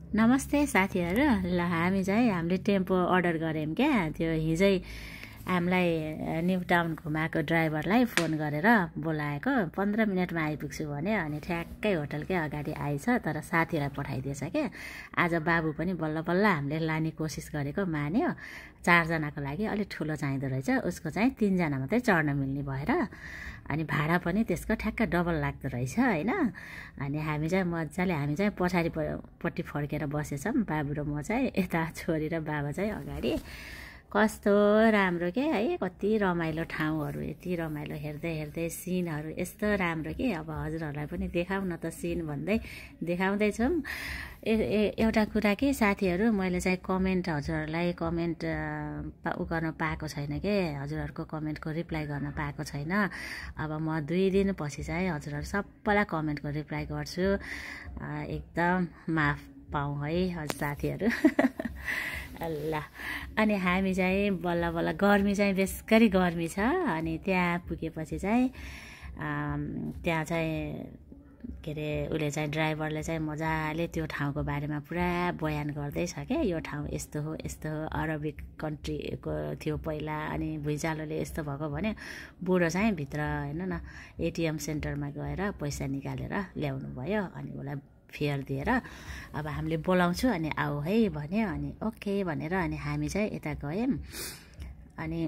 नमस्ते साथीहरु। ल हामी चाहिँ हामीले टेम्पो अर्डर गर्यौं क्या। त्यो हिजै हामीलाई न्यू टाउन घुमाएको ड्राइभरलाई फोन गरेर बोलाएको 15 मिनेटमा आइपुग्छु भने अनि ठ्याक्कै होटलकै अगाडि आइछ। तर साथीलाई पठाइदिएछ के। आज बाबु पनि बल्ल बल्ल हामीले लाने कोसिस गरेको मान्यो। 4 जनाको लागि अलि ठुलो चाहिँदो रहेछ। उसको चाहिँ 3 जना मात्रै चढ्न मिल्ने भएर अनि भाडा पनि त्यसको ठ्याक्क डबल लाग्दो रहेछ हैन। अनि हामी चाहिँ पछाडिपट्टि फर्केर बसेछौं। बाबु र म चाहिँ यता, छोरी र बाबा चाहिँ अगाडि। कस्तो राम्रो के है, कति रमाइलो ठाउँहरू, यति रमाइलो हेर्दै हेर्दै सिनहरू यस्तो राम्रो के। अब हजुरहरूलाई पनि देखाउँ न त सिन भन्दै देखाउँदै छौं। एउटा कुरा के साथीहरू, मैले चाहिँ हजुरहरूलाई कमेन्ट गर्न पाएको छैन के। हजुरहरूको कमेन्टको रिप्लाई गर्न पाएको छैन। अब म 2 दिन पछि चाहिँ हजुरहरू सबैलाई कमेन्टको रिप्लाई गर्छु। एकदम माफ पाऊँ है हजुर साथीहरू। ल अनि हामी चाहिँ बल्ल बल्ल, गर्मी चाहिँ बेसरी गर्मी छ। अनि त्यहाँ पुगेपछि चाहिँ त्यहाँ चाहिँ के अरे उसले चाहिँ ड्राइभरले चाहिँ मजाले त्यो ठाउँको बारेमा पुरा बयान गर्दैछ क्या। यो ठाउँ यस्तो हो यस्तो हो, अरबिक कन्ट्रीको थियो पहिला, अनि भुइँचालोले यस्तो भएको भने बुढो चाहिँ भित्र हेर्नु न एटिएम सेन्टरमा गएर पैसा निकालेर ल्याउनु भयो। अनि उसलाई फेयर दिएर अब हामीले बोलाउँछु अनि आऊ है भन्यो। अनि ओके भनेर अनि हामी चाहिँ यता गयौँ। अनि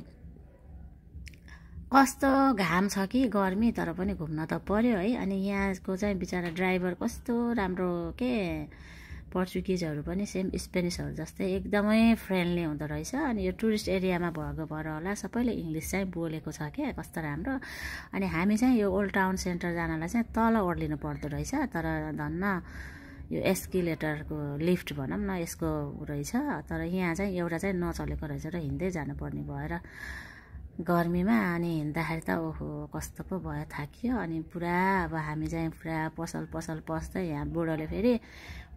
कस्तो घाम छ कि गर्मी, तर पनि घुम्न त पर्यो है। अनि यहाँको चाहिँ बिचारा ड्राइभर कस्तो राम्रो के, पोर्चुगिजहरू पनि सेम स्पेनिसहरू जस्तै एकदमै फ्रेन्डली हुँदो रहेछ। अनि यो टुरिस्ट एरियामा भएको भएर होला सबैले इङ्ग्लिस चाहिँ बोलेको छ क्या, कस्तो राम्रो। अनि हामी चाहिँ यो ओल्ड टाउन सेन्टर जानलाई चाहिँ तल ओर्लिनु पर्दो रहेछ। तर धन्न यो एस्किलेटरको लिफ्ट भनौँ न यसको रहेछ। तर यहाँ चाहिँ एउटा चाहिँ नचलेको रहेछ र हिँड्दै जानुपर्ने भएर गर्मीमा अनि हिँड्दाखेरि त ओहो कस्तो पो भयो, थाकियो। अनि पुरा अब हामी चाहिँ पुरा पसल पस्दै यहाँ बुढोले फेरि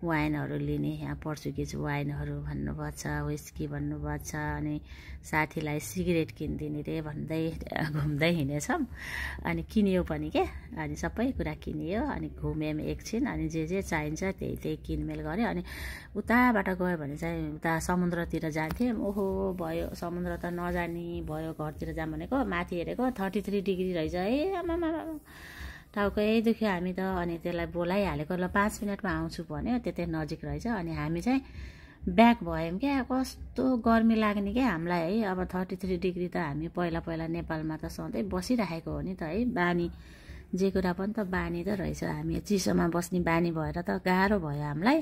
वाइनहरू लिने, यहाँ पोर्चुगिज वाइनहरू भन्नुभएको छ, विस्की भन्नुभएको छ। अनि साथीलाई सिगरेट किनिदिने रे भन्दै घुम्दै हिँडेछौँ। अनि किनियो पनि के। अनि सबै कुरा किनियो। अनि घुम्यौँ एकछिन। अनि जे चाहिन्छ त्यही किनमेल गऱ्यो। अनि उताबाट गयो भने चाहिँ उता समुद्रतिर जान्थ्यौँ। ओहो भयो, समुद्र त नजानी भयो। घरतिर जाऊँ भनेको माथि हेरेको 33 डिग्री रहेछ है। आमामा टाउकै दुख्यो हामी त। अनि त्यसलाई बोलाइहालेको, ल 5 मिनटमा आउँछु भन्यो। त्यतै नजिक रहेछ। अनि हामी चाहिँ ब्याक भयौँ क्या। कस्तो गर्मी लाग्ने क्या हामीलाई है। अब 33 डिग्री त हामी पहिला नेपालमा त सधैँ बसिराखेको हो नि त है। बानी, जे कुरा पनि त बानी त रहेछ। हामी चिसोमा बस्ने बानी भएर त गाह्रो भयो हामीलाई।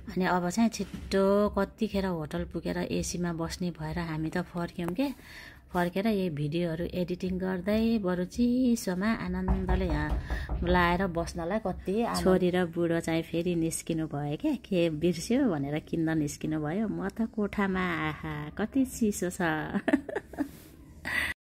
अनि अब चाहिँ छिट्टो कतिखेर होटल पुगेर एसीमा बस्ने भएर हामी त फर्क्यौँ के। फर्केर यही भिडियोहरू एडिटिङ गर्दै बरु चिसोमा आनन्दले यहाँ लाएर बस्नलाई कति। छोरी र बुढो चाहिँ फेरि निस्किनु भयो क्या, के बिर्स्यो भनेर किन्न निस्किनु भयो। म त कोठामा, आहा कति चिसो छ।